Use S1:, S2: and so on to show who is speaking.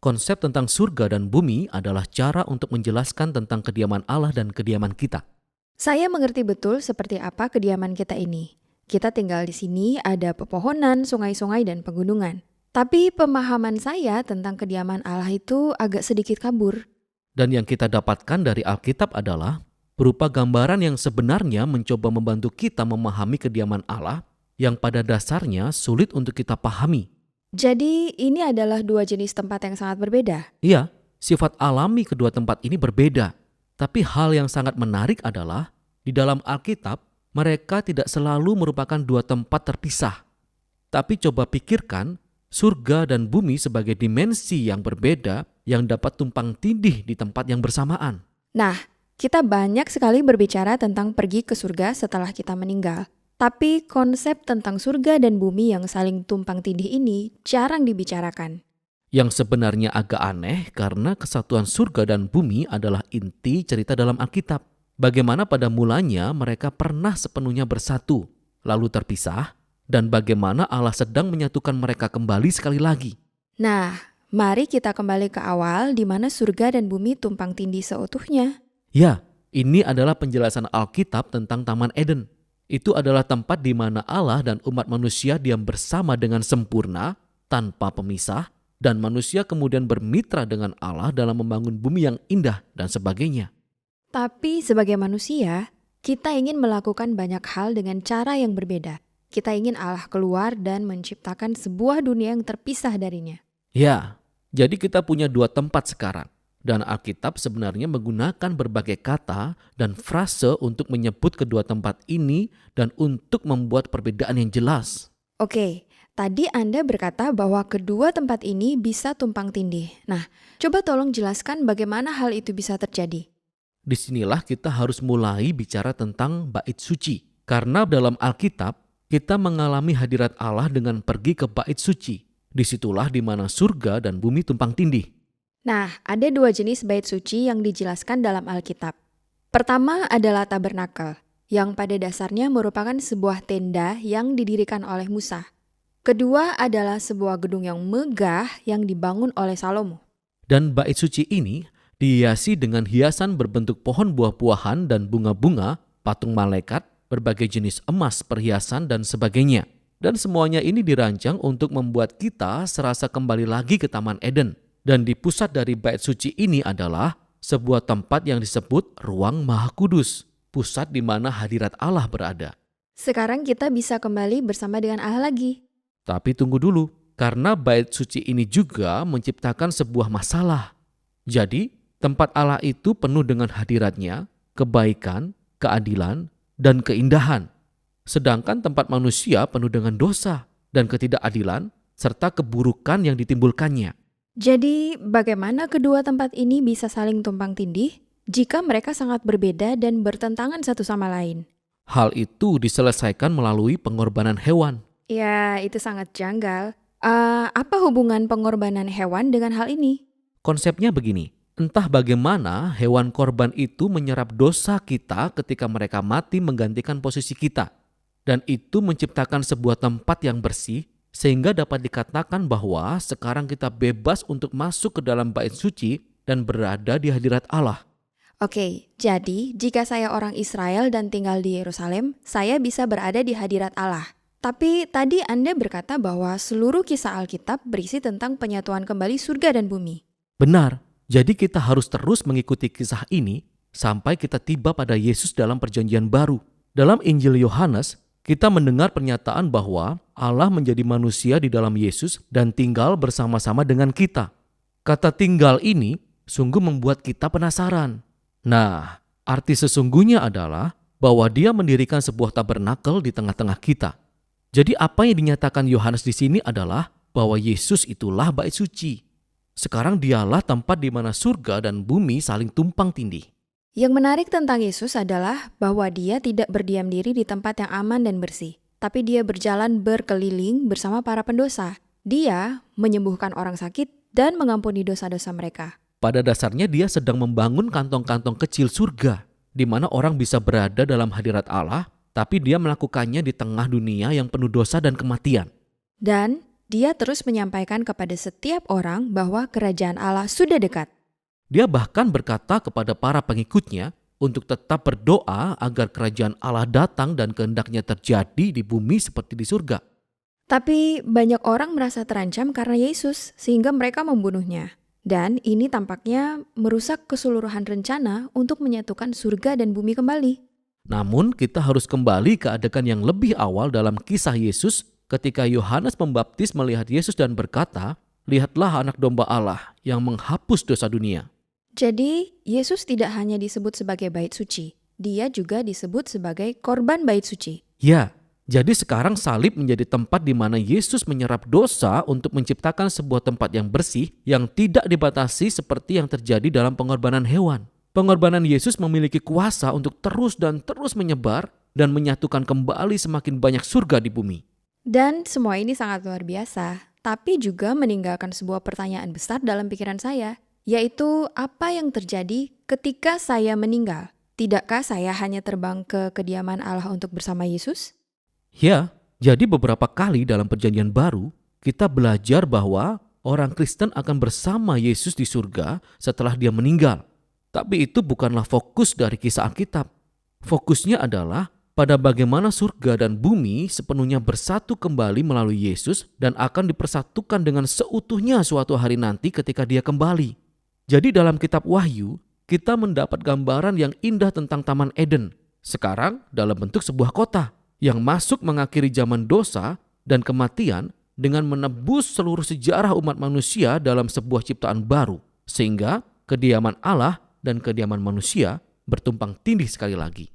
S1: Konsep tentang surga dan bumi adalah cara untuk menjelaskan tentang kediaman Allah dan kediaman kita.
S2: Saya mengerti betul seperti apa kediaman kita ini. Kita tinggal di sini ada pepohonan, sungai-sungai, dan pegunungan. Tapi pemahaman saya tentang kediaman Allah itu agak sedikit kabur.
S1: Dan yang kita dapatkan dari Alkitab adalah berupa gambaran yang sebenarnya mencoba membantu kita memahami kediaman Allah yang pada dasarnya sulit untuk kita pahami.
S2: Jadi ini adalah dua jenis tempat yang sangat berbeda.
S1: Iya, sifat alami kedua tempat ini berbeda. Tapi hal yang sangat menarik adalah di dalam Alkitab mereka tidak selalu merupakan dua tempat terpisah. Tapi coba pikirkan surga dan bumi sebagai dimensi yang berbeda yang dapat tumpang tindih di tempat yang bersamaan.
S2: Nah, kita banyak sekali berbicara tentang pergi ke surga setelah kita meninggal. Tapi konsep tentang surga dan bumi yang saling tumpang tindih ini jarang dibicarakan.
S1: Yang sebenarnya agak aneh karena kesatuan surga dan bumi adalah inti cerita dalam Alkitab. Bagaimana pada mulanya mereka pernah sepenuhnya bersatu, lalu terpisah, dan bagaimana Allah sedang menyatukan mereka kembali sekali lagi.
S2: Nah, mari kita kembali ke awal di mana surga dan bumi tumpang tindih seutuhnya.
S1: Ya, ini adalah penjelasan Alkitab tentang Taman Eden. Itu adalah tempat di mana Allah dan umat manusia diam bersama dengan sempurna, tanpa pemisah, dan manusia kemudian bermitra dengan Allah dalam membangun bumi yang indah dan sebagainya.
S2: Tapi sebagai manusia, kita ingin melakukan banyak hal dengan cara yang berbeda. Kita ingin Allah keluar dan menciptakan sebuah dunia yang terpisah darinya.
S1: Ya, jadi kita punya dua tempat sekarang. Dan Alkitab sebenarnya menggunakan berbagai kata dan frase untuk menyebut kedua tempat ini dan untuk membuat perbedaan yang jelas.
S2: Oke, tadi Anda berkata bahwa kedua tempat ini bisa tumpang tindih. Nah, coba tolong jelaskan bagaimana hal itu bisa terjadi.
S1: Disinilah kita harus mulai bicara tentang bait suci. Karena dalam Alkitab, kita mengalami hadirat Allah dengan pergi ke bait suci. Disitulah di mana surga dan bumi tumpang tindih.
S2: Nah, ada dua jenis bait suci yang dijelaskan dalam Alkitab. Pertama adalah tabernakel, yang pada dasarnya merupakan sebuah tenda yang didirikan oleh Musa. Kedua adalah sebuah gedung yang megah yang dibangun oleh Salomo.
S1: Dan bait suci ini dihiasi dengan hiasan berbentuk pohon buah-buahan dan bunga-bunga, patung malaikat, berbagai jenis emas, perhiasan, dan sebagainya. Dan semuanya ini dirancang untuk membuat kita serasa kembali lagi ke Taman Eden. Dan di pusat dari bait suci ini adalah sebuah tempat yang disebut Ruang Maha Kudus, pusat di mana hadirat Allah berada.
S2: Sekarang kita bisa kembali bersama dengan Allah lagi.
S1: Tapi tunggu dulu, karena bait suci ini juga menciptakan sebuah masalah. Jadi, tempat Allah itu penuh dengan hadiratnya, kebaikan, keadilan, dan keindahan. Sedangkan tempat manusia penuh dengan dosa dan ketidakadilan, serta keburukan yang ditimbulkannya.
S2: Jadi, bagaimana kedua tempat ini bisa saling tumpang tindih jika mereka sangat berbeda dan bertentangan satu sama lain?
S1: Hal itu diselesaikan melalui pengorbanan hewan.
S2: Ya, itu sangat janggal. Apa hubungan pengorbanan hewan dengan hal ini?
S1: Konsepnya begini, entah bagaimana hewan korban itu menyerap dosa kita ketika mereka mati menggantikan posisi kita. Dan itu menciptakan sebuah tempat yang bersih, sehingga dapat dikatakan bahwa sekarang kita bebas untuk masuk ke dalam bait suci dan berada di hadirat Allah.
S2: Oke, jadi jika saya orang Israel dan tinggal di Yerusalem, saya bisa berada di hadirat Allah. Tapi tadi Anda berkata bahwa seluruh kisah Alkitab berisi tentang penyatuan kembali surga dan bumi.
S1: Benar, jadi kita harus terus mengikuti kisah ini sampai kita tiba pada Yesus dalam perjanjian baru. Dalam Injil Yohanes, kita mendengar pernyataan bahwa Allah menjadi manusia di dalam Yesus dan tinggal bersama-sama dengan kita. Kata tinggal ini sungguh membuat kita penasaran. Nah, arti sesungguhnya adalah bahwa Dia mendirikan sebuah tabernakel di tengah-tengah kita. Jadi apa yang dinyatakan Yohanes di sini adalah bahwa Yesus itulah bait suci. Sekarang Dialah tempat di mana surga dan bumi saling tumpang tindih.
S2: Yang menarik tentang Yesus adalah bahwa Dia tidak berdiam diri di tempat yang aman dan bersih, tapi Dia berjalan berkeliling bersama para pendosa. Dia menyembuhkan orang sakit dan mengampuni dosa-dosa mereka.
S1: Pada dasarnya Dia sedang membangun kantong-kantong kecil surga, di mana orang bisa berada dalam hadirat Allah, tapi Dia melakukannya di tengah dunia yang penuh dosa dan kematian.
S2: Dan Dia terus menyampaikan kepada setiap orang bahwa kerajaan Allah sudah dekat.
S1: Dia bahkan berkata kepada para pengikutnya untuk tetap berdoa agar kerajaan Allah datang dan kehendaknya terjadi di bumi seperti di surga.
S2: Tapi banyak orang merasa terancam karena Yesus sehingga mereka membunuhnya. Dan ini tampaknya merusak keseluruhan rencana untuk menyatukan surga dan bumi kembali.
S1: Namun kita harus kembali ke adegan yang lebih awal dalam kisah Yesus ketika Yohanes Pembaptis melihat Yesus dan berkata, "Lihatlah anak domba Allah yang menghapus dosa dunia."
S2: Jadi, Yesus tidak hanya disebut sebagai bait suci, dia juga disebut sebagai korban bait suci.
S1: Ya, jadi sekarang salib menjadi tempat di mana Yesus menyerap dosa untuk menciptakan sebuah tempat yang bersih yang tidak dibatasi seperti yang terjadi dalam pengorbanan hewan. Pengorbanan Yesus memiliki kuasa untuk terus dan terus menyebar dan menyatukan kembali semakin banyak surga di bumi.
S2: Dan semua ini sangat luar biasa, tapi juga meninggalkan sebuah pertanyaan besar dalam pikiran saya, yaitu apa yang terjadi ketika saya meninggal? Tidakkah saya hanya terbang ke kediaman Allah untuk bersama Yesus?
S1: Ya, jadi beberapa kali dalam perjanjian baru, kita belajar bahwa orang Kristen akan bersama Yesus di surga setelah dia meninggal. Tapi itu bukanlah fokus dari kisah Alkitab. Fokusnya adalah pada bagaimana surga dan bumi sepenuhnya bersatu kembali melalui Yesus dan akan dipersatukan dengan seutuhnya suatu hari nanti ketika dia kembali. Jadi dalam kitab Wahyu, kita mendapat gambaran yang indah tentang Taman Eden. Sekarang dalam bentuk sebuah kota yang masuk mengakhiri zaman dosa dan kematian dengan menebus seluruh sejarah umat manusia dalam sebuah ciptaan baru. Sehingga kediaman Allah dan kediaman manusia bertumpang tindih sekali lagi.